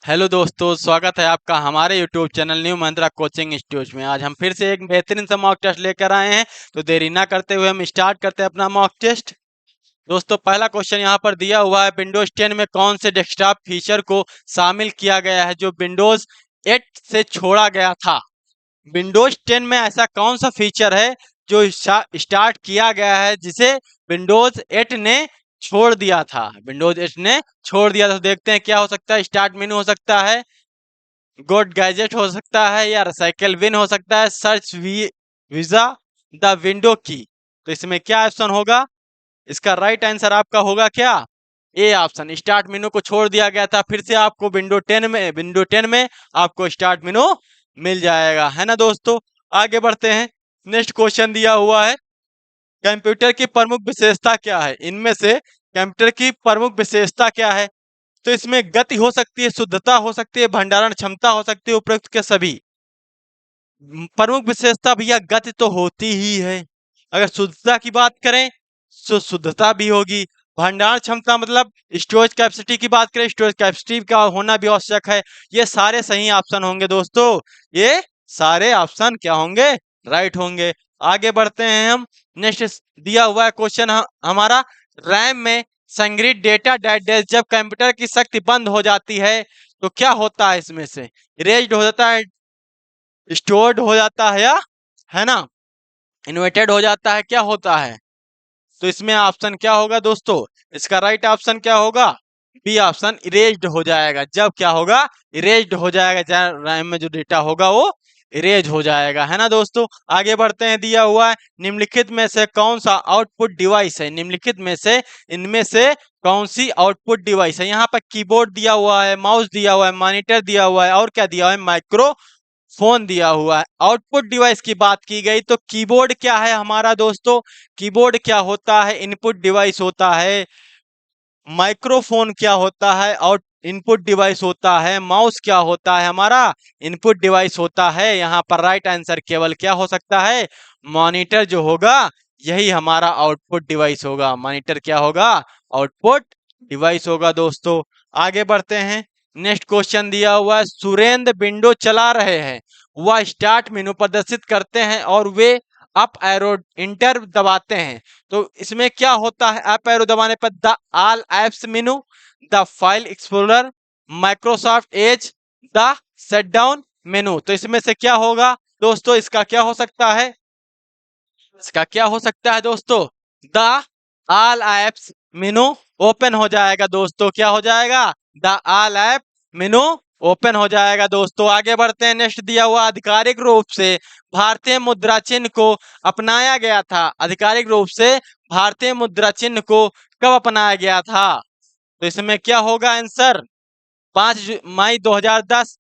Hello दोस्तों, स्वागत है आपका हमारे यूट्यूब चैनल न्यू मंत्रा कोचिंग इंस्टीट्यूट में। आज हम फिर से एक बेहतरीन सा मॉक टेस्ट लेकर आए हैं। तो देरी ना करते हुए हम स्टार्ट करते हैं अपना मॉक टेस्ट। दोस्तों, पहला क्वेश्चन यहाँ पर दिया हुआ है, विंडोज 10 में कौन से डेस्कटॉप फीचर को शामिल किया गया है जो विंडोज 8 से छोड़ा गया था। विंडोज 10 में ऐसा कौन सा फीचर है जो स्टार्ट किया गया है जिसे विंडोज 8 ने छोड़ दिया था। विंडोज 8 ने छोड़ दिया था। तो देखते हैं क्या हो सकता है। स्टार्ट मेनू हो सकता है, गोट गैजेट हो सकता है, या रिसाइकल बिन हो सकता है, सर्च वीजा, द विंडो की। तो इसमें क्या ऑप्शन होगा? इसका राइट आंसर आपका होगा क्या? A option. स्टार्ट मेनू को छोड़ दिया गया था, फिर से आपको विंडो 10 में आपको स्टार्ट मेनू मिल जाएगा, है ना दोस्तों। आगे बढ़ते हैं। नेक्स्ट क्वेश्चन दिया हुआ है, कंप्यूटर की प्रमुख विशेषता क्या है? इनमें से कंप्यूटर की प्रमुख विशेषता क्या है? तो इसमें गति हो सकती है, शुद्धता हो सकती है, भंडारण क्षमता हो सकती है, उपरोक्त के सभी। प्रमुख विशेषता भैया गति तो होती ही है। अगर शुद्धता की बात करें तो शुद्धता भी होगी। भंडारण क्षमता मतलब स्टोरेज कैपेसिटी की बात करें, स्टोरेज कैपेसिटी का होना भी आवश्यक है। ये सारे सही ऑप्शन होंगे दोस्तों। ये सारे ऑप्शन क्या होंगे? राइट होंगे। आगे बढ़ते हैं हम। नेक्स्ट दिया हुआ है क्वेश्चन हमारा, रैम में संग्रहित डेटा जब कंप्यूटर की शक्ति बंद हो जाती है तो क्या होता है? इसमें से इरेज्ड हो जाता है, स्टोर्ड हो जाता है, या है ना इन्वर्टेड हो जाता है, क्या होता है? तो इसमें ऑप्शन क्या होगा दोस्तों? इसका राइट ऑप्शन क्या होगा? बी ऑप्शन, इरेज्ड हो जाएगा। जब क्या होगा? इरेज्ड हो जाएगा, रैम में जो डेटा होगा वो इरेज हो जाएगा, है ना दोस्तों। आगे बढ़ते हैं। दिया हुआ है, निम्नलिखित में से कौन सा आउटपुट डिवाइस है? निम्नलिखित में से इनमें से कौन सी आउटपुट डिवाइस है? यहाँ पर कीबोर्ड दिया हुआ है, माउस दिया हुआ है, मॉनिटर दिया हुआ है, और क्या दिया हुआ है? माइक्रो फोन दिया हुआ है। आउटपुट डिवाइस की बात की गई तो कीबोर्ड क्या है हमारा दोस्तों? कीबोर्ड क्या होता है? इनपुट डिवाइस होता है। माइक्रोफोन क्या होता है? आउट इनपुट डिवाइस होता है। माउस क्या होता है? हमारा इनपुट डिवाइस होता है। यहाँ पर राइट आंसर केवल क्या हो सकता है? मॉनिटर जो होगा यही हमारा आउटपुट डिवाइस होगा। मॉनिटर क्या होगा? आउटपुट डिवाइस होगा दोस्तों। आगे बढ़ते हैं। नेक्स्ट क्वेश्चन दिया हुआ है, सुरेंद्र विंडो चला रहे हैं, वह स्टार्ट मेनू प्रदर्शित करते हैं और वे अप एरो इंटर दबाते हैं। तो इसमें क्या होता है? अप एरो दबाने पर the all apps menu, the file explorer, Microsoft Edge, the shutdown मेनू। तो इसमें से क्या होगा दोस्तों? इसका क्या हो सकता है? इसका क्या हो सकता है दोस्तों? The all apps menu open हो जाएगा दोस्तों। क्या हो जाएगा? The all app menu open हो जाएगा दोस्तों। आगे बढ़ते हैं। नेक्स्ट दिया हुआ, आधिकारिक रूप से भारतीय मुद्रा चिन्ह को अपनाया गया था। आधिकारिक रूप से भारतीय मुद्रा चिन्ह को कब अपनाया गया था? तो इसमें क्या होगा आंसर? 5 मई 2010,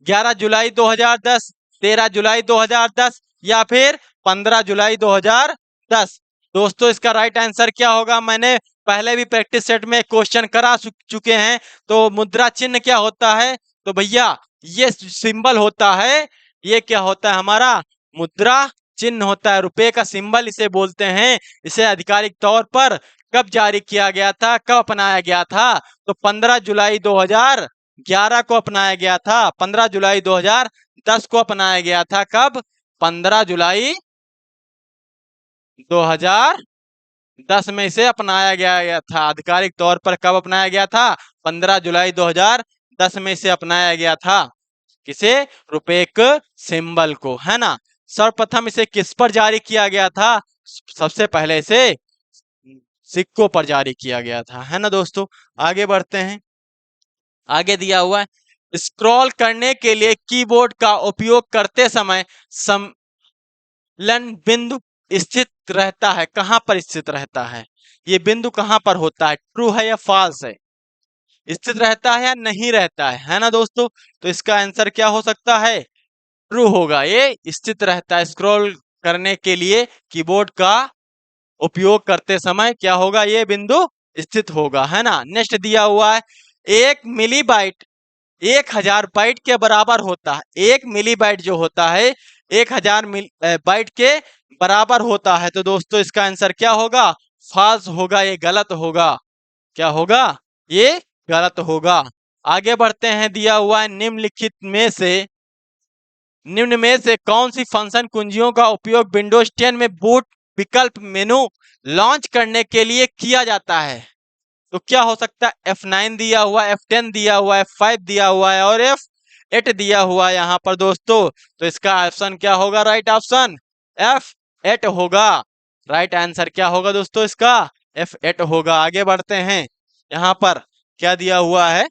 11 जुलाई 2010, 13 जुलाई 2010, या फिर 15 जुलाई 2010। दोस्तों, इसका राइट आंसर क्या होगा? मैंने पहले भी प्रैक्टिस सेट में क्वेश्चन करा चुके हैं। तो मुद्रा चिन्ह क्या होता है? तो भैया ये सिंबल होता है। ये क्या होता है? हमारा मुद्रा चिन्ह होता है। रुपए का सिंबल इसे बोलते हैं। इसे आधिकारिक तौर पर कब जारी किया गया था, कब अपनाया गया था? तो 15 जुलाई 2011 को अपनाया गया था। 15 जुलाई 2010 को अपनाया गया था। कब? 15 जुलाई 2010 में इसे अपनाया गया था। आधिकारिक तौर पर कब अपनाया गया था? 15 जुलाई 2010 में इसे अपनाया गया था। किसे? रुपए के सिंबल को, है ना। सर्वप्रथम इसे किस पर जारी किया गया था? सबसे पहले इसे सिक्कों पर जारी किया गया था, है ना दोस्तों। आगे बढ़ते हैं। आगे दिया हुआ है, स्क्रॉल करने के लिए कीबोर्ड का उपयोग करते समय संलग्न बिंदु स्थित रहता है। कहां पर स्थित रहता है? ये बिंदु कहां पर होता है? ट्रू है या फॉल्स है? स्थित रहता है या नहीं रहता है ना दोस्तों? तो इसका आंसर क्या हो सकता है? ट्रू होगा। ये स्थित रहता है। स्क्रॉल करने के लिए कीबोर्ड का उपयोग करते समय क्या होगा? ये बिंदु स्थित होगा, है ना। नेक्स्ट दिया हुआ है, 1 मिलीबाइट 1000 बाइट के बराबर होता है। 1 मिलीबाइट जो होता है 1000 बाइट के बराबर होता है। तो दोस्तों, इसका आंसर क्या होगा? फॉल्स होगा। ये गलत होगा। क्या होगा? ये गलत होगा। आगे बढ़ते हैं, दिया हुआ है निम्न में से कौन सी फंक्शन कुंजियों का उपयोग विंडोज 10 में बूट विकल्प मेनू लॉन्च करने के लिए किया जाता है? तो क्या हो सकता है? F9 दिया हुआ है, F10 दिया हुआ है, F5 दिया हुआ है और F8 दिया हुआ है यहाँ पर दोस्तों। तो इसका ऑप्शन क्या होगा? राइट ऑप्शन F8 होगा। राइट आंसर क्या होगा दोस्तों? इसका F8 होगा। आगे बढ़ते हैं, यहाँ पर क्या दिया हुआ है?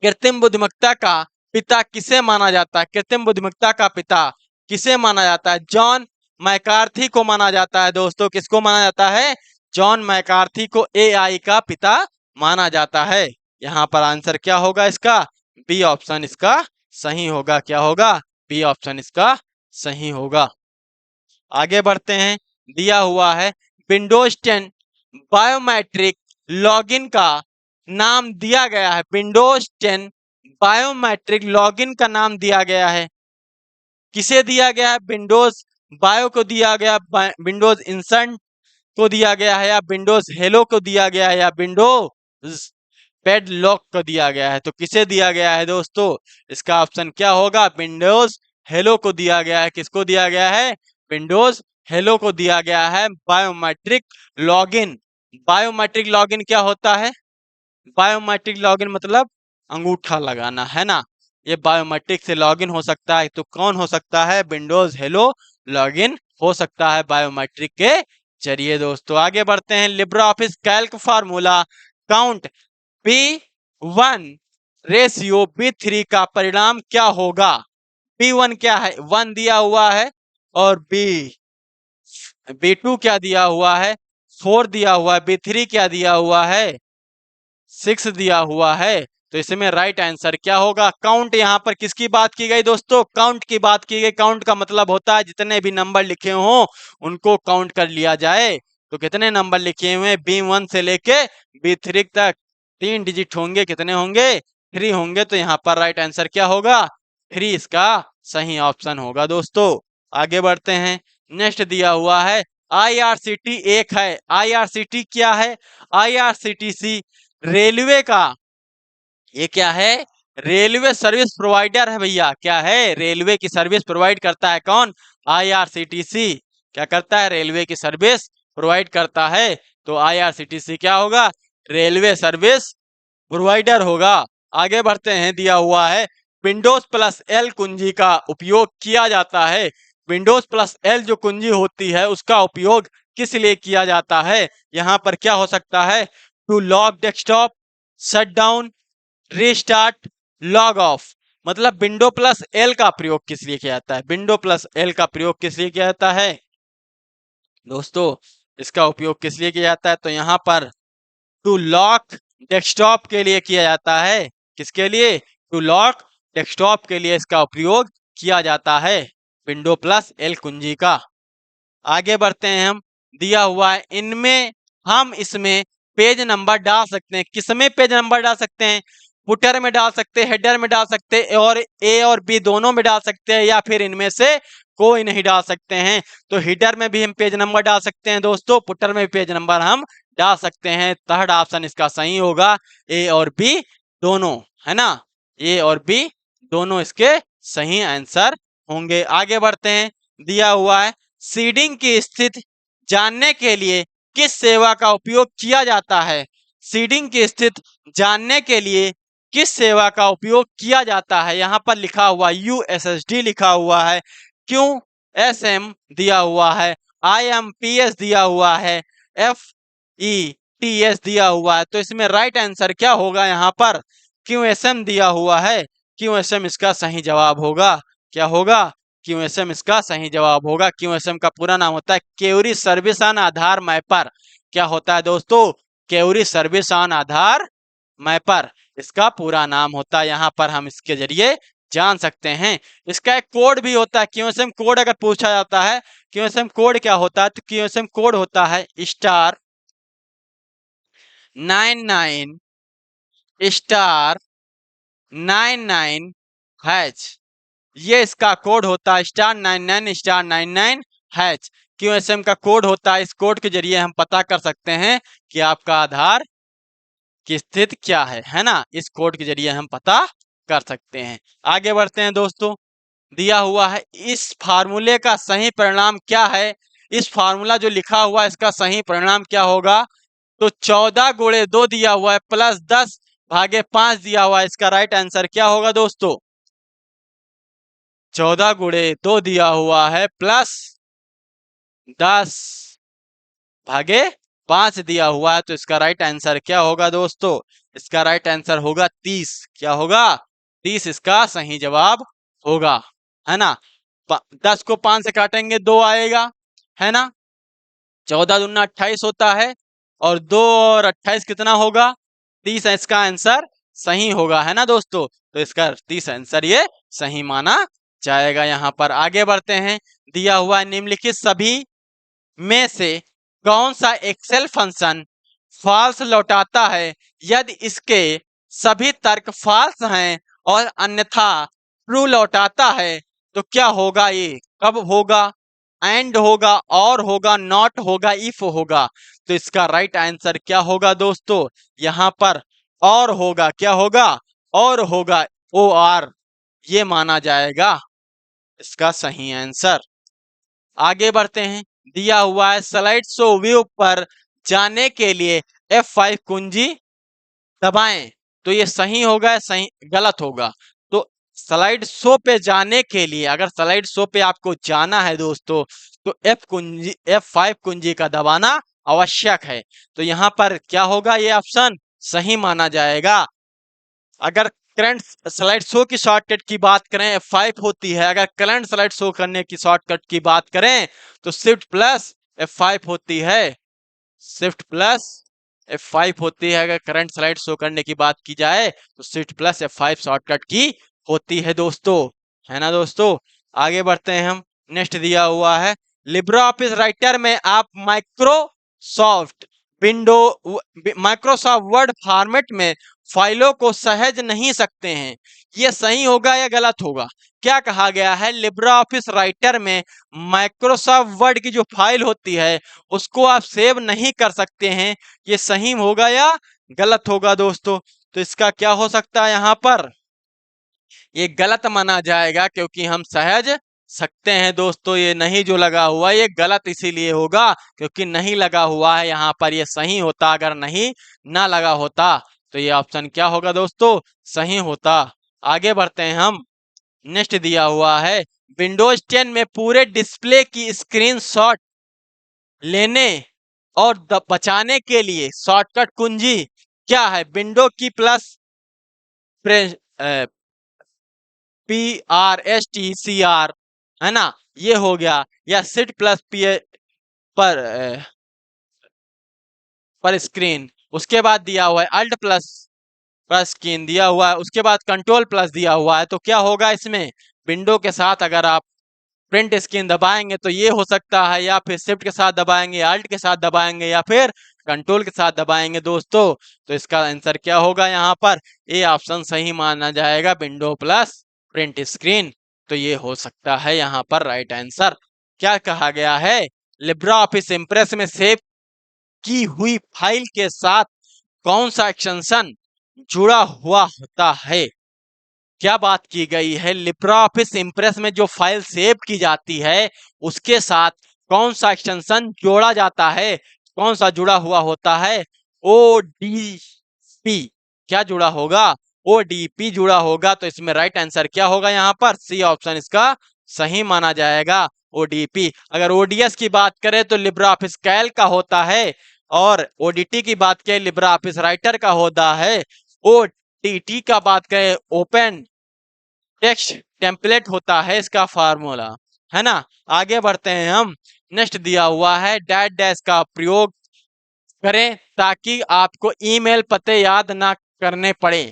कृत्रिम बुद्धिमत्ता का पिता किसे माना जाता है? कृत्रिम बुद्धिमत्ता का पिता किसे माना जाता है? जॉन मैकार्थी को माना जाता है दोस्तों। किसको माना जाता है? जॉन मैकार्थी को एआई का पिता माना जाता है। यहाँ पर आंसर क्या होगा इसका? बी ऑप्शन इसका सही होगा। क्या होगा? बी ऑप्शन इसका सही होगा। आगे बढ़ते हैं, दिया हुआ है विंडोज 10 बायोमेट्रिक लॉगिन का नाम दिया गया है। विंडोज 10 बायोमेट्रिक लॉगिन का नाम दिया गया है, किसे दिया गया है? विंडोज बायो को दिया गया, विंडोज इंसेंट को दिया गया है, या विंडोज हेलो को दिया गया है, या विंडोज पेडलॉक को दिया गया है? तो किसे दिया गया है दोस्तों? इसका ऑप्शन क्या होगा? विंडोज हेलो को दिया गया है। किसको दिया गया है? विंडोज हेलो को दिया गया है बायोमेट्रिक लॉगिन। बायोमेट्रिक लॉगिन क्या होता है? बायोमेट्रिक लॉगिन मतलब अंगूठा लगाना, है ना? ये बायोमेट्रिक से लॉगिन हो सकता है। तो कौन हो सकता है? विंडोज हेलो लॉगिन हो सकता है बायोमेट्रिक के जरिए दोस्तों। आगे बढ़ते हैं, Libra office Calc formula count B1 ratio B3 का परिणाम क्या होगा? B1 क्या है? 1 दिया हुआ है, और B2 क्या दिया हुआ है? 4 दिया हुआ है। B3 क्या दिया हुआ है? 6 दिया हुआ है। तो इसमें राइट आंसर क्या होगा? काउंट यहाँ पर किसकी बात की गई दोस्तों? काउंट की बात की गई। काउंट का मतलब होता है जितने भी नंबर लिखे हों उनको काउंट कर लिया जाए। तो कितने नंबर लिखे हुए हैं? B1 से लेके B3 तक 3 डिजिट होंगे। कितने होंगे? 3 होंगे। तो यहाँ पर राइट आंसर क्या होगा? 3 इसका सही ऑप्शन होगा दोस्तों। आगे बढ़ते हैं, नेक्स्ट दिया हुआ है IRCT एक है। IRCT क्या है? IRCTC रेलवे का, ये क्या है? रेलवे सर्विस प्रोवाइडर है भैया। क्या है? रेलवे की सर्विस प्रोवाइड करता है। कौन? IRCTC क्या करता है? रेलवे की सर्विस प्रोवाइड करता है। तो IRCTC क्या होगा? रेलवे सर्विस प्रोवाइडर होगा। आगे बढ़ते हैं, दिया हुआ है विंडोज प्लस एल कुंजी का उपयोग किया जाता है। विंडोज प्लस एल जो कुंजी होती है उसका उपयोग किस लिए किया जाता है? यहाँ पर क्या हो सकता है? To lock desktop, shut down, restart, log off. मतलब विंडो प्लस एल का प्रयोग किस लिए किया जाता है? विंडो प्लस एल का प्रयोग किस लिए किया जाता है दोस्तों? इसका उपयोग किस लिए किया जाता है? तो यहाँ पर टू लॉक डेस्कटॉप के लिए किया जाता है। किसके लिए? टू लॉक डेस्कटॉप के लिए इसका उपयोग किया जाता है, विंडो प्लस एल कुंजी का। आगे बढ़ते हैं हम, दिया हुआ है हम इसमें पेज नंबर डाल सकते हैं। किसमें पेज नंबर डाल सकते हैं? फुटर में डाल सकते हैं, हेडर में डाल सकते हैं, और ए और बी दोनों में डाल सकते हैं, या फिर इनमें से कोई नहीं डाल सकते हैं। तो हेडर में भी हम पेज नंबर डाल सकते हैं दोस्तों, फुटर में भी पेज नंबर हम डाल सकते हैं। थर्ड ऑप्शन इसका सही होगा, ए और बी दोनों, है ना? ए और बी दोनों इसके सही आंसर होंगे। आगे बढ़ते हैं, दिया हुआ है सीडिंग की स्थिति जानने के लिए किस सेवा का उपयोग किया जाता है? सीडिंग की स्थिति जानने के लिए किस सेवा का उपयोग किया जाता है? यहाँ पर लिखा हुआ USSD लिखा हुआ है, QSM दिया हुआ है, IMPS दिया हुआ है, FETS दिया हुआ है। तो इसमें राइट आंसर क्या होगा? यहाँ पर QSM दिया हुआ है। QSM इसका सही जवाब होगा। क्या होगा? QSM इसका सही जवाब होगा। QSM का पूरा नाम होता है query service on Aadhaar mapper. क्या होता है दोस्तों? Query service on Aadhaar mapper इसका पूरा नाम होता है। यहाँ पर हम इसके जरिए जान सकते हैं। इसका एक कोड भी होता है, QSM कोड अगर पूछा जाता है, QSM कोड क्या होता है? तो QSM कोड होता है *99*99#। ये इसका कोड होता है *99*99#। QSM का कोड होता है। इस कोड के जरिए हम पता कर सकते हैं कि आपका आधार की स्थिति क्या है ना, इस कोड के जरिए हम पता कर सकते हैं। आगे बढ़ते हैं दोस्तों। दिया हुआ है इस फार्मूले का सही परिणाम क्या है, इस फार्मूला जो लिखा हुआ है इसका सही परिणाम क्या होगा। तो 14 गुणे 2 दिया हुआ है प्लस 10 भागे 5 दिया हुआ है, इसका राइट आंसर क्या होगा दोस्तों। 14 गुणे 2 दिया हुआ है प्लस 10 भागे 5 दिया हुआ है, तो इसका राइट आंसर क्या होगा दोस्तों। इसका राइट आंसर होगा 30। क्या होगा, 30 इसका सही जवाब होगा, है ना। 10 को 5 से काटेंगे 2 आएगा, है ना। 14 दूना 28 होता है, और 2 और 28 कितना होगा, 30 है इसका आंसर सही होगा, है ना दोस्तों। तो इसका 30 आंसर ये सही माना जाएगा। यहाँ पर आगे बढ़ते हैं। दिया हुआ है निम्नलिखित सभी में से कौन सा एक्सेल फंक्शन फॉल्स लौटाता है यदि इसके सभी तर्क फॉल्स हैं और अन्यथा ट्रू लौटाता है। तो क्या होगा ये, कब होगा, एंड होगा, और होगा, नॉट होगा, इफ होगा। तो इसका राइट आंसर क्या होगा दोस्तों, यहाँ पर और होगा। क्या होगा, और होगा, ओ आर, ये माना जाएगा इसका सही आंसर। आगे बढ़ते हैं। दिया हुआ है स्लाइड शो व्यू पर जाने के लिए F5 कुंजी दबाएं। तो ये सही होगा या सही गलत होगा। तो स्लाइड शो पे जाने के लिए, अगर स्लाइड शो पे आपको जाना है दोस्तों, तो F5 कुंजी का दबाना आवश्यक है। तो यहाँ पर क्या होगा, ये ऑप्शन सही माना जाएगा। अगर करंट स्लाइड शो की शॉर्टकट की बात करें F5 होती है, अगर करंट स्लाइड शो करने की शॉर्टकट की बात करें तो शिफ्ट प्लस F5 होती है। शिफ्ट प्लस F5 होती है। अगर करंट स्लाइड शो करने की बात की जाए तो शिफ्ट प्लस F5 शॉर्टकट की होती है दोस्तों, है ना दोस्तों। आगे बढ़ते हैं हम। नेक्स्ट दिया हुआ है लिब्रे ऑफिस राइटर में आप Microsoft window Microsoft word format में फाइलों को सहेज नहीं सकते हैं। ये सही होगा या गलत होगा। क्या कहा गया है, लिब्रे ऑफिस राइटर में माइक्रोसॉफ्ट वर्ड की जो फाइल होती है उसको आप सेव नहीं कर सकते हैं। ये सही होगा या गलत होगा दोस्तों। तो इसका क्या हो सकता है, यहाँ पर ये गलत माना जाएगा, क्योंकि हम सहज सकते हैं दोस्तों। ये नहीं जो लगा हुआ है ये गलत इसीलिए होगा क्योंकि नहीं लगा हुआ है। यहाँ पर ये सही होता, अगर नहीं ना लगा होता तो ये ऑप्शन क्या होगा दोस्तों, सही होता। आगे बढ़ते हैं हम। नेक्स्ट दिया हुआ है विंडोज 10 में पूरे डिस्प्ले की स्क्रीनशॉट लेने और बचाने के लिए शॉर्टकट कुंजी क्या है। विंडो की प्लस PRSTCR, है ना, ये हो गया, या सिट प्लस पी पर पर स्क्रीन। उसके बाद दिया हुआ है अल्ट प्लस पर स्क्रीन दिया हुआ है। उसके बाद कंट्रोल प्लस दिया हुआ है। तो क्या होगा इसमें, विंडो के साथ अगर आप प्रिंट स्क्रीन दबाएंगे तो ये हो सकता है, या फिर शिफ्ट के साथ दबाएंगे, अल्ट के साथ दबाएंगे, या फिर कंट्रोल के साथ दबाएंगे दोस्तों। तो इसका आंसर क्या होगा, यहाँ पर ए ऑप्शन सही माना जाएगा, विंडो प्लस प्रिंट स्क्रीन। तो ये हो सकता है यहाँ पर राइट आंसर। क्या कहा गया है, लिब्रे ऑफिस इंप्रेस में सेव की हुई फाइल के साथ कौन सा एक्सटेंशन जुड़ा हुआ होता है। क्या बात की गई है, लिब्रे ऑफिस इंप्रेस में जो फाइल सेव की जाती है उसके साथ कौन सा एक्सटेंशन जोड़ा जाता है, कौन सा जुड़ा हुआ होता है, ODP। क्या जुड़ा होगा, ODP जुड़ा होगा। तो इसमें राइट आंसर क्या होगा, यहाँ पर सी ऑप्शन इसका सही माना जाएगा, ODP। अगर ODS की बात करें तो लिब्रे ऑफिस कैल्क का होता है, और ODT की बात करें लिब्रे ऑफिस राइटर का होता है। OTT का बात करें ओपन टेक्स्ट टेम्पलेट होता है इसका फार्मूला, है ना। आगे बढ़ते हैं हम। नेक्स्ट दिया हुआ है डैश डैश का प्रयोग करें ताकि आपको ईमेल पते याद ना करने पड़े।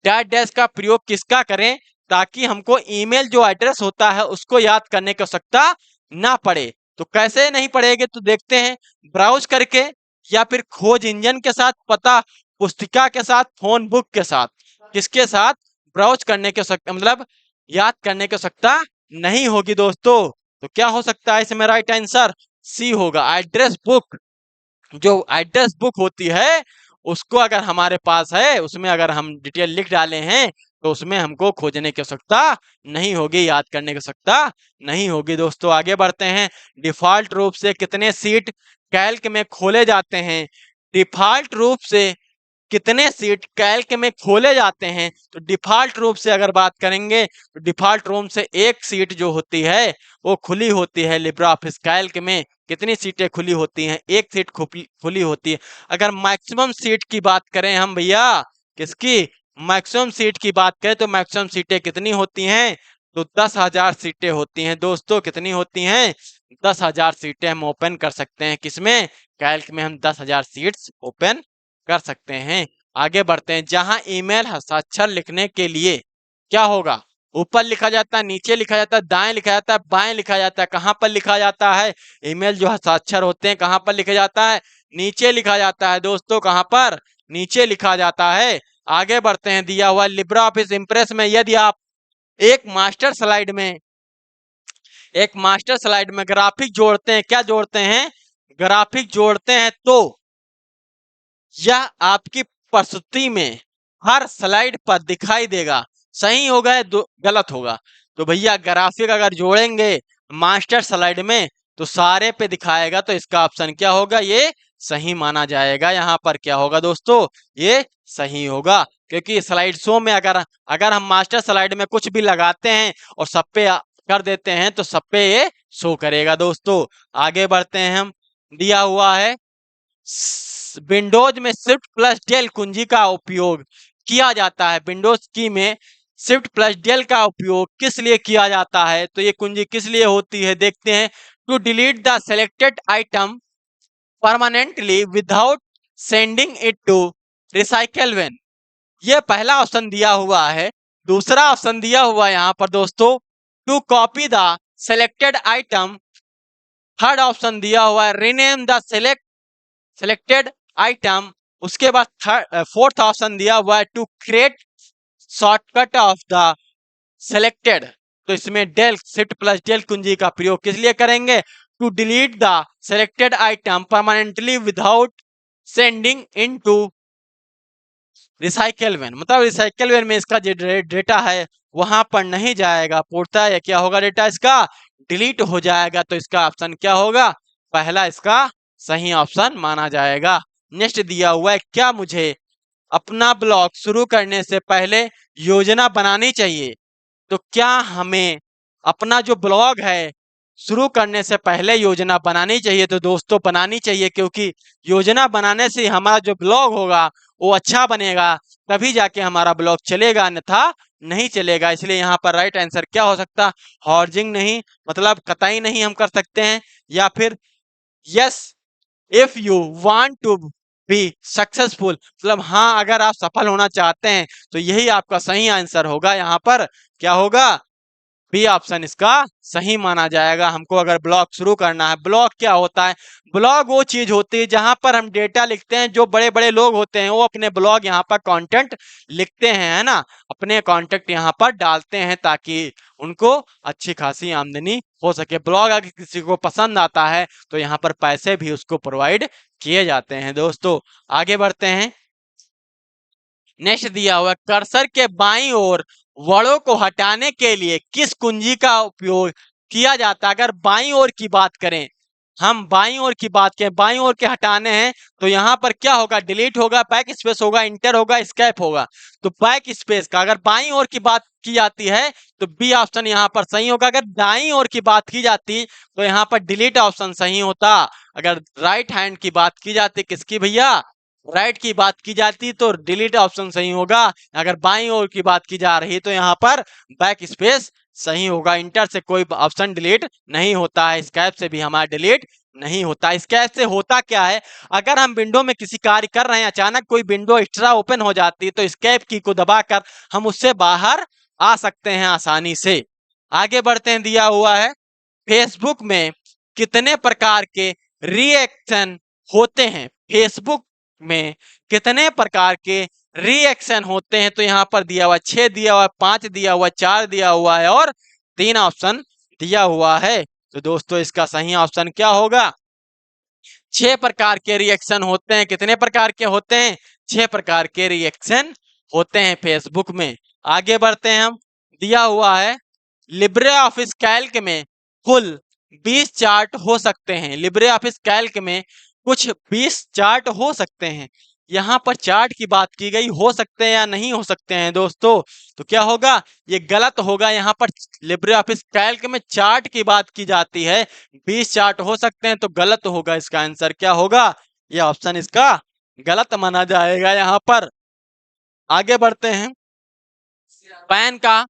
डैश डैश का प्रयोग किसका करें, ताकि हमको ईमेल जो एड्रेस होता है उसको याद करने की आवश्यकता ना पड़े। तो कैसे नहीं पड़ेगा, तो देखते हैं। ब्राउज करके, या फिर खोज इंजन के साथ, पता पुस्तिका के साथ, फोन बुक के साथ, किसके साथ ब्राउज करने की आवश्यकता, मतलब याद करने की आवश्यकता नहीं होगी दोस्तों। तो क्या हो सकता है इसमें राइट आंसर, सी होगा, एड्रेस बुक। जो एड्रेस बुक होती है उसको अगर हमारे पास है, उसमें अगर हम डिटेल लिख डाले हैं तो उसमें हमको खोजने की आवश्यकता नहीं होगी, याद करने की आवश्यकता नहीं होगी। दोस्तों आगे बढ़ते हैं। डिफॉल्ट रूप से कितने सीट कैल्क में खोले जाते हैं? डिफॉल्ट रूप से कितने सीट कैल्क में खोले जाते हैं? तो डिफॉल्ट रूप से अगर बात करेंगे तो डिफॉल्ट रूप से एक सीट जो होती है वो खुली होती है लिब्रा ऑफिस कैल्क में। कितनी सीटें खुली होती हैं? एक सीट खुली होती है। अगर मैक्सिमम सीट की बात करें हम भैया, किसकी मैक्सिमम सीट की बात करें तो मैक्सिमम सीटें कितनी होती हैं? तो 10,000 सीटें होती हैं। दोस्तों कितनी होती हैं? 10,000 सीटें हम ओपन कर सकते हैं। किसमें? कैल्क में हम 10,000 सीट्स ओपन कर सकते हैं। आगे बढ़ते हैं। जहां ईमेल हस्ताक्षर लिखने के लिए क्या होगा? ऊपर लिखा जाता है, नीचे लिखा जाता है, दाएं लिखा जाता है, बाएं लिखा जाता है। कहां पर लिखा जाता है? ईमेल जो हस्ताक्षर होते हैं कहां पर लिखा जाता है? नीचे लिखा जाता है। दोस्तों कहां पर? नीचे लिखा जाता है। आगे बढ़ते हैं। दिया हुआ लिब्रा ऑफिस इंप्रेस में यदि आप एक मास्टर स्लाइड में ग्राफिक जोड़ते हैं, क्या जोड़ते हैं? ग्राफिक जोड़ते हैं, तो यह आपकी प्रस्तुति में हर स्लाइड पर दिखाई देगा। सही होगा या गलत होगा? तो भैया ग्राफिक अगर जोड़ेंगे मास्टर स्लाइड में तो सारे पे दिखाएगा, तो इसका ऑप्शन क्या होगा? ये सही माना जाएगा। यहाँ पर क्या होगा दोस्तों? ये सही होगा, क्योंकि स्लाइड शो में अगर हम मास्टर स्लाइड में कुछ भी लगाते हैं और सब पे कर देते हैं तो सब पे ये शो करेगा। दोस्तों आगे बढ़ते हैं हम। दिया हुआ है विंडोज में शिफ्ट प्लस डेल कुंजी का उपयोग किया जाता है। विंडोज की में शिफ्ट प्लस डेल का उपयोग किस लिए किया जाता है? तो ये कुंजी किस लिए होती है? देखते हैं। To delete the selected item permanently without sending it to recycle bin, ये पहला ऑप्शन दिया हुआ है। दूसरा ऑप्शन दिया हुआ है यहाँ पर दोस्तों, to copy the selected item. Third option दिया हुआ है रीनेम द सेलेक्टेड आइटम। उसके बाद फोर्थ ऑप्शन दिया हुआ है to create shortcut of the selected. तो इसमें डेल शिफ्ट प्लस डेल कुंजी का प्रयोग किस लिए करेंगे? To delete the selected item permanently without sending into recycle bin, मतलब रिसाइकल वैन में इसका जो डेटा है वहां पर नहीं जाएगा, पूर्णतः या क्या होगा? डेटा इसका डिलीट हो जाएगा। तो इसका ऑप्शन क्या होगा? पहला इसका सही ऑप्शन माना जाएगा। नेक्स्ट दिया हुआ है, क्या मुझे अपना ब्लॉग शुरू करने से पहले योजना बनानी चाहिए? तो क्या हमें अपना जो ब्लॉग है शुरू करने से पहले योजना बनानी चाहिए? तो दोस्तों बनानी चाहिए, क्योंकि योजना बनाने से हमारा जो ब्लॉग होगा वो अच्छा बनेगा, तभी जाके हमारा ब्लॉग चलेगा, अन्यथा नहीं चलेगा। इसलिए यहाँ पर राइट आंसर क्या हो सकता? हॉर्जिंग नहीं, मतलब कतई नहीं हम कर सकते हैं, या फिर yes if you want to be successful, मतलब हाँ अगर आप सफल होना चाहते हैं तो यही आपका सही आंसर होगा। यहाँ पर क्या होगा? बी ऑप्शन इसका सही माना जाएगा। हमको अगर ब्लॉग शुरू करना है, ब्लॉग क्या होता है? ब्लॉग वो चीज होती है जहां पर हम डेटा लिखते हैं। जो बड़े बड़े लोग होते हैं वो अपने ब्लॉग यहाँ पर कंटेंट लिखते हैं, है ना, अपने कंटेंट यहाँ पर डालते हैं ताकि उनको अच्छी खासी आमदनी हो सके। ब्लॉग अगर किसी को पसंद आता है तो यहाँ पर पैसे भी उसको प्रोवाइड किए जाते हैं। दोस्तों आगे बढ़ते हैं। नेक्स्ट दिया हुआ, कर्सर के बाईं ओर वर्डों को हटाने के लिए किस कुंजी का उपयोग किया जाता है? अगर बाईं ओर की बात करें, हम बाईं ओर की बात करें, बाईं ओर के हटाने हैं तो यहाँ पर क्या होगा? डिलीट होगा, बैक स्पेस होगा, इंटर होगा, स्केप होगा। तो बैक स्पेस का अगर बाईं ओर की बात की जाती है तो बी ऑप्शन यहाँ पर सही होगा। अगर दाईं ओर की बात की जाती तो यहाँ पर डिलीट ऑप्शन सही होता। अगर राइट हैंड की बात की जाती, किसकी भैया? राइट की बात की जाती तो डिलीट ऑप्शन सही होगा। अगर बाईं ओर की बात की जा रही तो यहाँ पर बैक स्पेस सही होगा। इंटर से कोई ऑप्शन डिलीट नहीं होता है, स्कैप से भी हमारा डिलीट नहीं होता। स्कैप से होता क्या है? अगर हम विंडो में किसी कार्य कर रहे हैं, अचानक कोई विंडो एक्स्ट्रा ओपन हो जाती है तो स्कैप की को दबाकर हम उससे बाहर आ सकते हैं आसानी से। आगे बढ़ते हैं। दिया हुआ है फेसबुक में कितने प्रकार के रिएक्शन होते हैं? फेसबुक में कितने प्रकार के रिएक्शन होते हैं? तो यहाँ पर दिया हुआ 6 दिया हुआ है, 5 दिया हुआ, 4 दिया हुआ है और 3 ऑप्शन दिया हुआ है। तो दोस्तों इसका सही ऑप्शन क्या होगा? 6 प्रकार के रिएक्शन होते हैं। कितने प्रकार के होते हैं? 6 प्रकार के रिएक्शन होते हैं फेसबुक में। आगे बढ़ते हैं हम। दिया हुआ है लिब्रे ऑफिस कैल्क में कुल 20 चार्ट हो सकते हैं। लिब्रे ऑफिस कैल्क में कुछ 20 चार्ट हो सकते हैं। यहाँ पर चार्ट की बात की गई, हो सकते हैं या नहीं हो सकते हैं दोस्तों, तो क्या होगा, ये गलत होगा। यहाँ पर लिब्रे ऑफिस कैल्क में चार्ट की बात की जाती है, 20 चार्ट हो सकते हैं, तो गलत होगा। इसका आंसर क्या होगा, ये ऑप्शन इसका गलत माना जाएगा यहाँ पर। आगे बढ़ते हैं। पैन का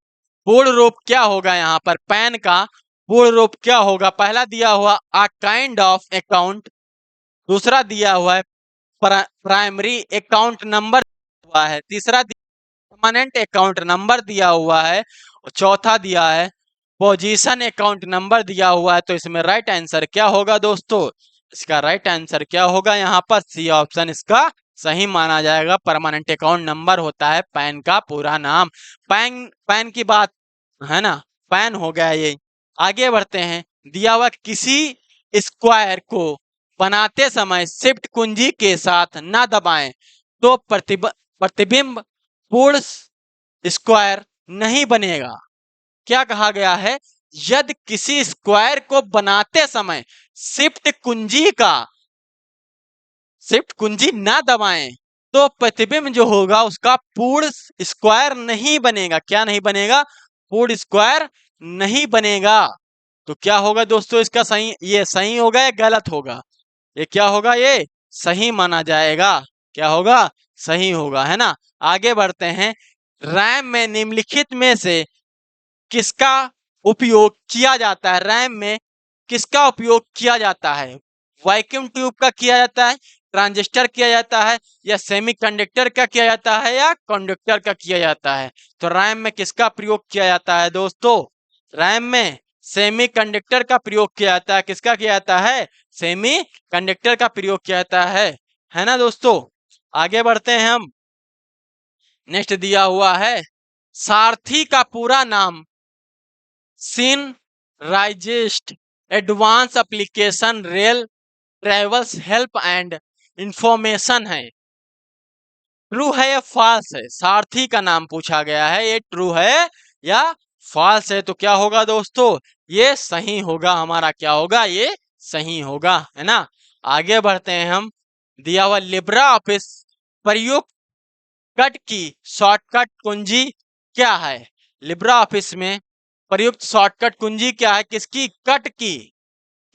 पूर्ण रूप क्या होगा, यहाँ पर पैन का पूर्ण रूप क्या होगा। पहला दिया हुआ अ काइंड ऑफ अकाउंट, दूसरा दिया हुआ है प्राइमरी अकाउंट नंबर हुआ है, तीसरा परमानेंट अकाउंट नंबर दिया हुआ है, और चौथा दिया है पोजीशन अकाउंट नंबर दिया हुआ है। तो इसमें राइट आंसर क्या होगा दोस्तों, इसका राइट आंसर क्या होगा, यहाँ पर सी ऑप्शन इसका सही माना जाएगा। परमानेंट अकाउंट नंबर होता है पैन का पूरा नाम। पैन पैन की बात है ना, पैन हो गया ये। आगे बढ़ते हैं। दिया हुआ किसी स्क्वायर को बनाते समय शिफ्ट कुंजी के साथ ना दबाएं तो प्रतिबिंब पूर्ण स्क्वायर नहीं बनेगा। क्या कहा गया है, यदि किसी स्क्वायर को बनाते समय शिफ्ट कुंजी ना दबाएं तो प्रतिबिंब जो होगा उसका पूर्ण स्क्वायर नहीं बनेगा। क्या नहीं बनेगा, पूर्ण स्क्वायर नहीं बनेगा। तो क्या होगा दोस्तों इसका सही, ये सही होगा या गलत होगा, ये क्या होगा, ये सही माना जाएगा। क्या होगा, सही होगा, है ना। आगे बढ़ते हैं। रैम में निम्नलिखित में से किसका उपयोग किया जाता है, रैम में किसका उपयोग किया जाता है। वैक्यूम ट्यूब का किया जाता है, ट्रांजिस्टर किया जाता है, या सेमीकंडक्टर का किया जाता है, या कंडक्टर का किया जाता है। तो रैम में किसका प्रयोग किया जाता है दोस्तों, रैम में सेमीकंडक्टर का प्रयोग किया जाता है। किसका किया जाता है, सेमीकंडक्टर का प्रयोग किया जाता है ना दोस्तों। आगे बढ़ते हैं हम। नेक्स्ट दिया हुआ है सारथी का पूरा नाम synchronized advance application rail travels help and information है। ट्रू है या फॉल्स है, सारथी का नाम पूछा गया है, ये ट्रू है या फॉल्स है। तो क्या होगा दोस्तों, ये सही होगा हमारा, क्या होगा, ये सही होगा, है ना। आगे बढ़ते हैं हम। दिया हुआ लिब्रा ऑफिस प्रयुक्त कट की शॉर्टकट कुंजी क्या है। लिब्रा ऑफिस में प्रयुक्त शॉर्टकट कुंजी क्या है, किसकी, कट की,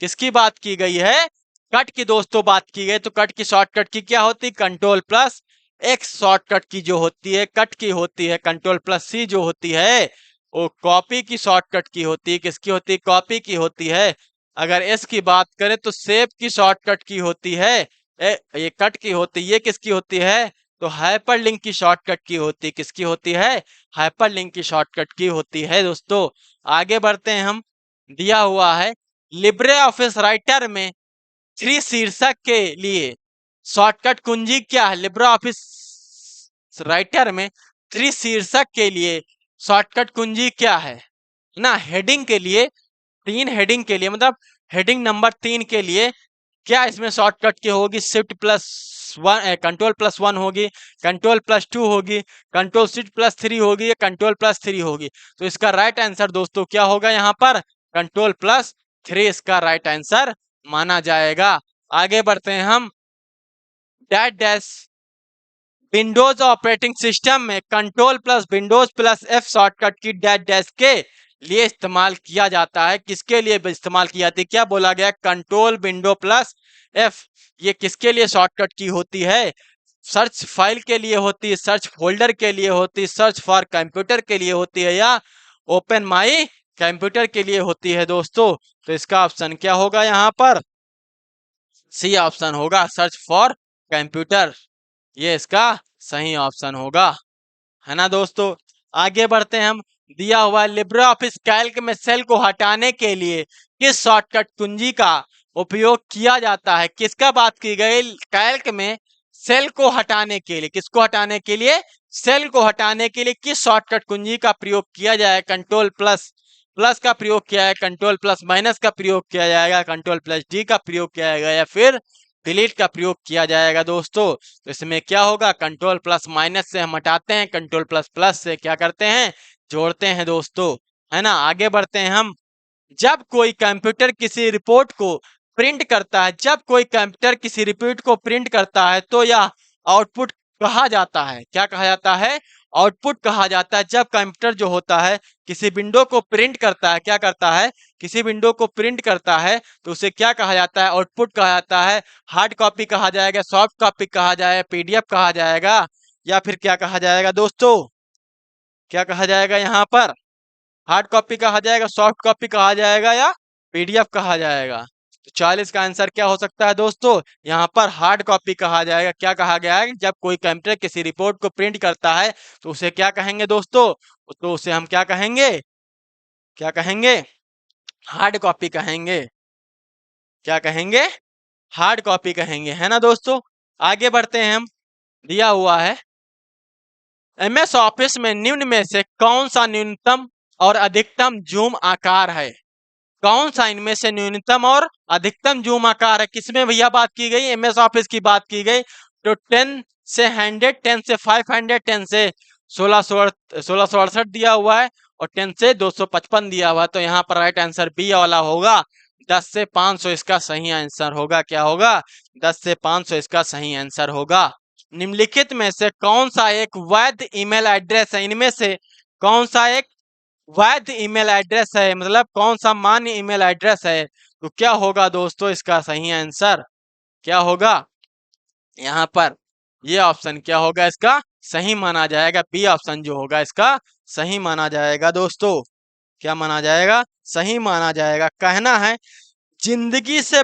किसकी बात की गई है, कट की दोस्तों बात की गई। तो कट की शॉर्टकट की क्या होती है, कंट्रोल प्लस एक्स शॉर्टकट की जो होती है कट की होती है। कंट्रोल प्लस सी जो होती है वो कॉपी की शॉर्टकट की होती है। किसकी होती है, कॉपी की होती है। अगर एस की बात करें तो सेव की शॉर्टकट की होती है, ये कट की होती है। ये किसकी होती है, तो हाइपरलिंक की शॉर्टकट की होती है। किसकी होती है, हाइपरलिंक की शॉर्टकट की होती है दोस्तों। आगे बढ़ते हैं हम। दिया हुआ है लिब्रे ऑफिस राइटर में 3 शीर्षक के लिए शॉर्टकट कुंजी क्या है। लिब्रे ऑफिस राइटर में 3 शीर्षक के लिए शॉर्टकट कुंजी क्या है ना। हेडिंग के लिए, 3 हेडिंग के लिए, मतलब हेडिंग नंबर 3 के लिए क्या इसमें शॉर्टकट की होगी, शिफ्ट प्लस 1, कंट्रोल प्लस 1 होगी, कंट्रोल प्लस 2 होगी, कंट्रोल शिफ्ट प्लस 3 होगी, या कंट्रोल प्लस 3 होगी। तो इसका राइट आंसर दोस्तों क्या होगा, यहाँ पर कंट्रोल प्लस 3 इसका राइट आंसर माना जाएगा। आगे बढ़ते हैं हम। Dash dash windows operating system में control plus windows plus F shortcut की डैश डैश के लिए इस्तेमाल किया जाता है। किसके लिए इस्तेमाल की जाती है, क्या बोला गया, कंट्रोल विंडो प्लस एफ। ये किसके लिए शॉर्टकट की होती है, सर्च फाइल के लिए होती है, सर्च फोल्डर के लिए होती है, सर्च फॉर कंप्यूटर के लिए होती है, या ओपन माई कंप्यूटर के लिए होती है दोस्तों। तो इसका ऑप्शन क्या होगा, यहाँ पर सी ऑप्शन होगा, सर्च फॉर कंप्यूटर, ये इसका सही ऑप्शन होगा, है ना दोस्तों। आगे बढ़ते हैं हम। दिया हुआ लिब्रे ऑफिस कैल्क में सेल को हटाने के लिए किस शॉर्टकट कुंजी का उपयोग किया जाता है। किसका बात की गई, कैल्क में सेल को हटाने के लिए, किसको हटाने के लिए, सेल को हटाने के लिए किस शॉर्टकट कुंजी का प्रयोग किया जाए। कंट्रोल प्लस प्लस का प्रयोग किया है, कंट्रोल प्लस माइनस का प्रयोग किया जाएगा, कंट्रोल प्लस डी का प्रयोग किया जाएगा, या फिर डिलीट का प्रयोग किया जाएगा दोस्तों। तो इसमें क्या होगा, कंट्रोल प्लस माइनस से हम हटाते हैं, कंट्रोल प्लस प्लस से क्या करते हैं, जोड़ते हैं दोस्तों, है ना। आगे बढ़ते हैं हम। जब कोई कंप्यूटर किसी रिपोर्ट को प्रिंट करता है, जब कोई कंप्यूटर किसी रिपोर्ट को प्रिंट करता है तो यह आउटपुट कहा जाता है। क्या कहा जाता है, आउटपुट कहा जाता है। जब कंप्यूटर जो होता है किसी विंडो को प्रिंट करता है, क्या करता है, किसी विंडो को प्रिंट करता है तो उसे क्या कहा जाता है, आउटपुट कहा जाता है। हार्ड कॉपी कहा जाएगा, सॉफ्ट कॉपी कहा जाएगा, पीडीएफ कहा जाएगा, या फिर क्या कहा जाएगा दोस्तों, क्या कहा जाएगा यहाँ पर, हार्ड कॉपी कहा जाएगा, सॉफ्ट कॉपी कहा जाएगा, या पीडीएफ कहा जाएगा। तो 40 का आंसर क्या हो सकता है दोस्तों, यहाँ पर हार्ड कॉपी कहा जाएगा। क्या कहा गया है, जब कोई कंप्यूटर किसी रिपोर्ट को प्रिंट करता है तो उसे क्या कहेंगे दोस्तों, तो उसे हम क्या कहेंगे, क्या कहेंगे, हार्ड कॉपी कहेंगे। क्या कहेंगे, हार्ड कॉपी कहेंगे, है ना दोस्तों। आगे बढ़ते हैं हम। दिया हुआ है एमएस ऑफिस में निम्न में से कौन सा न्यूनतम और अधिकतम जूम आकार है। कौन सा इनमें से न्यूनतम और अधिकतम जूम आकार है, किसमें भैया बात की गई, एमएस ऑफिस की बात की गई। तो 10 से 100, 10 से 500, 10 से 1668 दिया हुआ है, और 10 से 255 दिया हुआ है। तो यहाँ पर राइट आंसर बी वाला होगा, 10 से 500 इसका सही आंसर होगा। क्या होगा, 10 से 500 इसका सही आंसर होगा। निम्नलिखित में से कौन सा एक वैध ईमेल एड्रेस है, इनमें से कौन सा एक वैध ईमेल एड्रेस है, मतलब कौन सा मान्य ईमेल एड्रेस है। तो क्या होगा दोस्तों इसका सही आंसर, क्या होगा यहाँ पर, ये ऑप्शन क्या होगा इसका सही माना जाएगा, बी ऑप्शन जो होगा इसका सही माना जाएगा दोस्तों। क्या माना जाएगा, सही माना जाएगा। कहना है जिंदगी से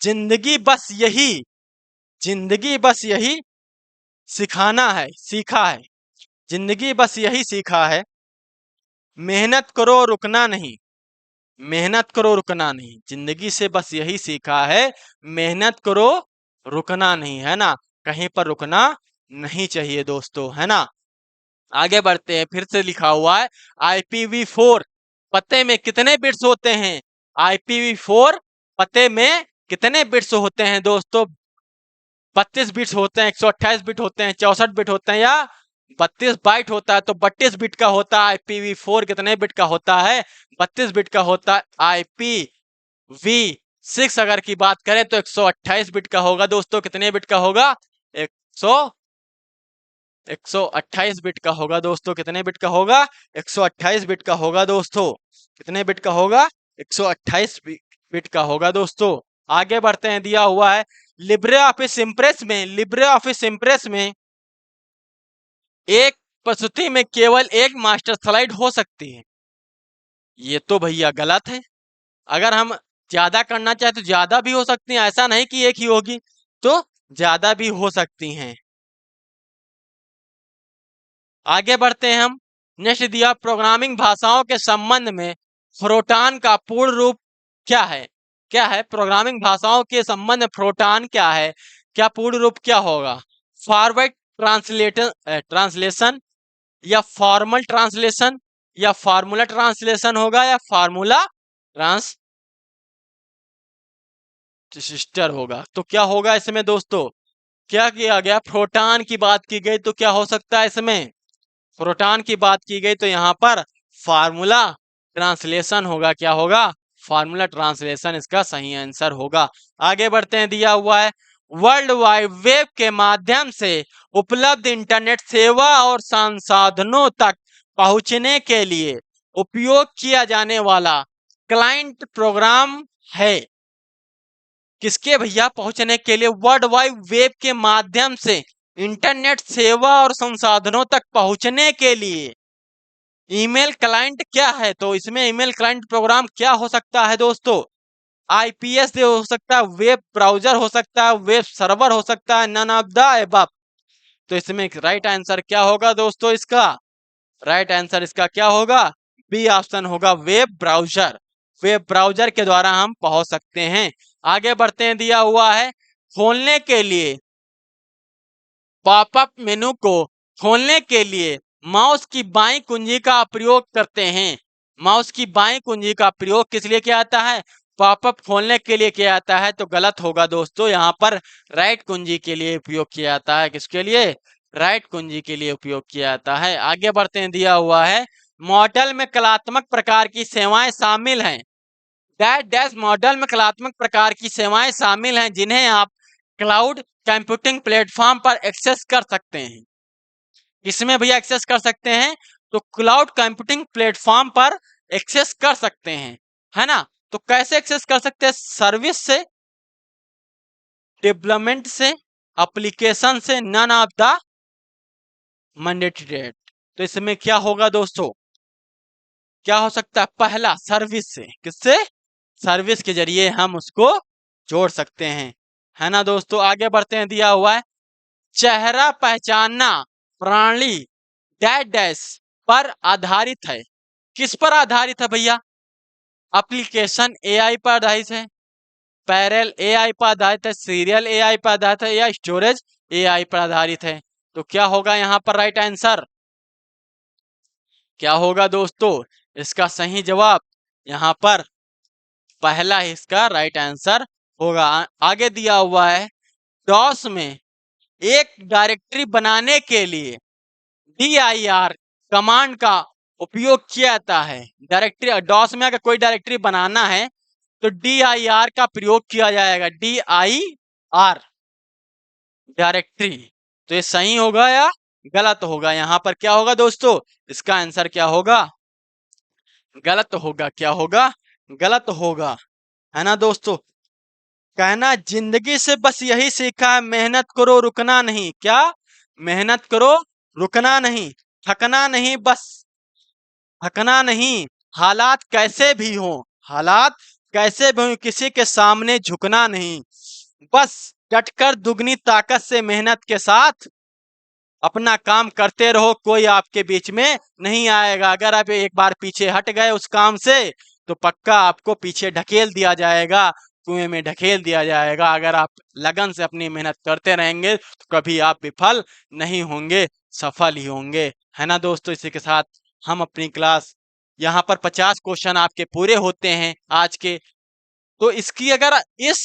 जिंदगी बस यही, जिंदगी बस यही सिखाना है, सीखा है, जिंदगी बस यही सीखा है, मेहनत करो रुकना नहीं, मेहनत करो रुकना नहीं। जिंदगी से बस यही सीखा है, मेहनत करो रुकना नहीं, है ना, कहीं पर रुकना नहीं चाहिए दोस्तों, है ना। आगे बढ़ते हैं, फिर से लिखा हुआ है IPv4 पते में कितने बिट्स होते हैं। IPv4 पते में कितने बिट्स होते हैं दोस्तों, 32 बिट्स होते हैं, 128 बिट होते हैं, 64 बिट होते हैं, या 32 बाइट होता है। तो 32 बिट का होता है IPv4, कितने बिट का होता है, 32 बिट का होता है। IPv6 अगर की बात करें तो 128 बिट का होगा दोस्तों, कितने बिट का होगा, 128 बिट का होगा दोस्तों, कितने बिट का होगा, 128 बिट का होगा दोस्तों, कितने बिट का होगा, 128 बिट का होगा दोस्तों। आगे बढ़ते हैं, दिया हुआ है लिब्रे ऑफिस इम्प्रेस में, लिब्रे ऑफिस इम्प्रेस में एक प्रस्तुति में केवल एक मास्टर स्लाइड हो सकती है। ये तो भैया गलत है। अगर हम ज्यादा करना चाहे तो ज्यादा भी हो सकती हैं, ऐसा नहीं कि एक ही होगी, तो ज्यादा भी हो सकती हैं। आगे बढ़ते हैं हम। नेक्स्ट दिया प्रोग्रामिंग भाषाओं के संबंध में फ्रोटान का पूर्ण रूप क्या है, क्या है, प्रोग्रामिंग भाषाओं के संबंध में फ्रोटान क्या है, क्या पूर्ण रूप क्या होगा, फॉरवर्ड ट्रांसलेशन, या फॉर्मल ट्रांसलेशन, या फार्मूला ट्रांसलेशन होगा, या फार्मूला ट्रांसलेटर होगा। तो क्या होगा इसमें दोस्तों, क्या किया गया, प्रोटॉन की बात की गई तो क्या हो सकता है इसमें, प्रोटॉन की बात की गई तो यहाँ पर फार्मूला ट्रांसलेशन होगा। क्या होगा, फार्मूला ट्रांसलेशन इसका सही आंसर होगा। आगे बढ़ते हैं, दिया हुआ है वर्ल्ड वाइड वेब के माध्यम से उपलब्ध इंटरनेट सेवा और संसाधनों तक पहुंचने के लिए उपयोग किया जाने वाला क्लाइंट प्रोग्राम है। किसके भैया, पहुंचने के लिए, वर्ल्ड वाइड वेब के माध्यम से इंटरनेट सेवा और संसाधनों तक पहुंचने के लिए ईमेल क्लाइंट क्या है। तो इसमें ईमेल क्लाइंट प्रोग्राम क्या हो सकता है दोस्तों, आईपीएस से हो सकता है, वेब ब्राउजर हो सकता है, वेब सर्वर हो सकता है, नन ऑफ द अबव। तो इसमें राइट आंसर क्या होगा दोस्तों, इसका राइट आंसर इसका क्या होगा, बी ऑप्शन होगा, वेब ब्राउजर। वेब ब्राउजर के द्वारा हम पहुंच सकते हैं। आगे बढ़ते हैं, दिया हुआ है खोलने के लिए, पॉपअप मेनू को खोलने के लिए माउस की बाईं कुंजी का प्रयोग करते हैं। माउस की बाईं कुंजी का प्रयोग किस लिए किया जाता है, पॉपअप खोलने के लिए किया जाता है, तो गलत होगा दोस्तों। यहाँ पर राइट कुंजी के लिए उपयोग किया जाता है। किसके लिए? राइट कुंजी के लिए उपयोग किया जाता है। आगे बढ़ते हैं, दिया हुआ है मॉडल में कलात्मक प्रकार की सेवाएं शामिल हैं। डैश डैश मॉडल में कलात्मक प्रकार की सेवाएं शामिल हैं जिन्हें आप क्लाउड कंप्यूटिंग प्लेटफॉर्म पर एक्सेस कर सकते हैं। किसमें भैया एक्सेस कर सकते हैं? तो क्लाउड कंप्यूटिंग प्लेटफॉर्म पर एक्सेस कर सकते हैं, है ना। तो कैसे एक्सेस कर सकते हैं? सर्विस से, डेवलपमेंट से, एप्लीकेशन से, नन ऑफ द मैंडेटरी। तो इसमें क्या होगा दोस्तों? क्या हो सकता है? पहला, सर्विस से। किससे? सर्विस के जरिए हम उसको जोड़ सकते हैं, है ना दोस्तों। आगे बढ़ते हैं, दिया हुआ है चेहरा पहचानना प्रणाली डैश डैश पर आधारित है। किस पर आधारित है भैया? एप्लीकेशन एआई पर आधारित है, पैरेलल एआई पर आधारित है, सीरियल एआई पर आधारित है, या स्टोरेज एआई पर आधारित है। तो क्या होगा यहाँ पर राइट आंसर? क्या होगा दोस्तों इसका सही जवाब? यहाँ पर पहला इसका राइट आंसर होगा। आगे दिया हुआ है डॉस में एक डायरेक्टरी बनाने के लिए dir कमांड का उपयोग किया जाता है। डायरेक्टरी डॉस में अगर कोई डायरेक्टरी बनाना है तो dir का प्रयोग किया जाएगा। dir directory. तो ये सही होगा या गलत होगा? यहाँ पर क्या होगा दोस्तों? इसका आंसर क्या होगा? गलत होगा। क्या होगा? गलत होगा, है ना दोस्तों। कहना जिंदगी से बस यही सीखा है, मेहनत करो रुकना नहीं। क्या? मेहनत करो रुकना नहीं, थकना नहीं, बस थकना नहीं। हालात कैसे भी हो, हालात कैसे भी हो, किसी के सामने झुकना नहीं, बस डटकर दुगनी ताकत से मेहनत के साथ अपना काम करते रहो। कोई आपके बीच में नहीं आएगा। अगर आप एक बार पीछे हट गए उस काम से तो पक्का आपको पीछे ढकेल दिया जाएगा, कुएं में ढकेल दिया जाएगा। अगर आप लगन से अपनी मेहनत करते रहेंगे तो कभी आप विफल नहीं होंगे, सफल ही होंगे, है ना दोस्तों। इसी के साथ हम अपनी क्लास यहाँ पर 50 क्वेश्चन आपके पूरे होते हैं आज के। तो इसकी अगर इस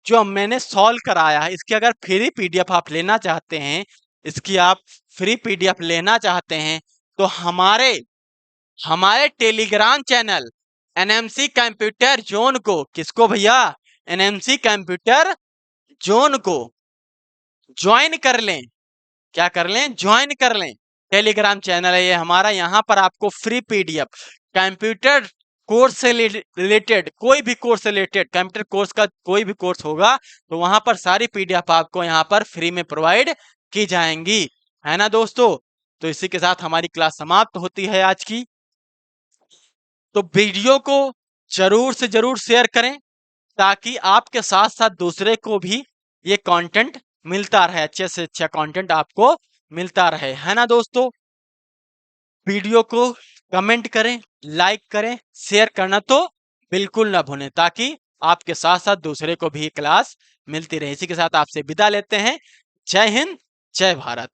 जो मैंने सॉल्व कराया है इसकी अगर फ्री पीडीएफ आप लेना चाहते हैं, इसकी आप फ्री पीडीएफ लेना चाहते हैं तो हमारे हमारे Telegram channel NMC computer zone को, किसको भैया? एनएमसी कंप्यूटर जोन को ज्वाइन कर लें। क्या कर लें? ज्वाइन कर लें। टेलीग्राम चैनल है ये हमारा। यहाँ पर आपको फ्री पीडीएफ कंप्यूटर कोर्स से रिलेटेड, कोई भी कोर्स से रिलेटेड, कंप्यूटर कोर्स का कोई भी कोर्स होगा तो वहां पर सारी पीडीएफ आपको यहाँ पर फ्री में प्रोवाइड की जाएंगी, है ना दोस्तों। तो इसी के साथ हमारी क्लास समाप्त होती है आज की। तो वीडियो को जरूर से जरूर शेयर करें ताकि आपके साथ साथ दूसरे को भी ये कंटेंट मिलता रहे, अच्छे से अच्छा कंटेंट आपको मिलता रहे, है ना दोस्तों। वीडियो को कमेंट करें, लाइक करें, शेयर करना तो बिल्कुल ना भूलें ताकि आपके साथ साथ दूसरे को भी क्लास मिलती रहे। इसी के साथ आपसे विदा लेते हैं। जय हिंद, जय भारत।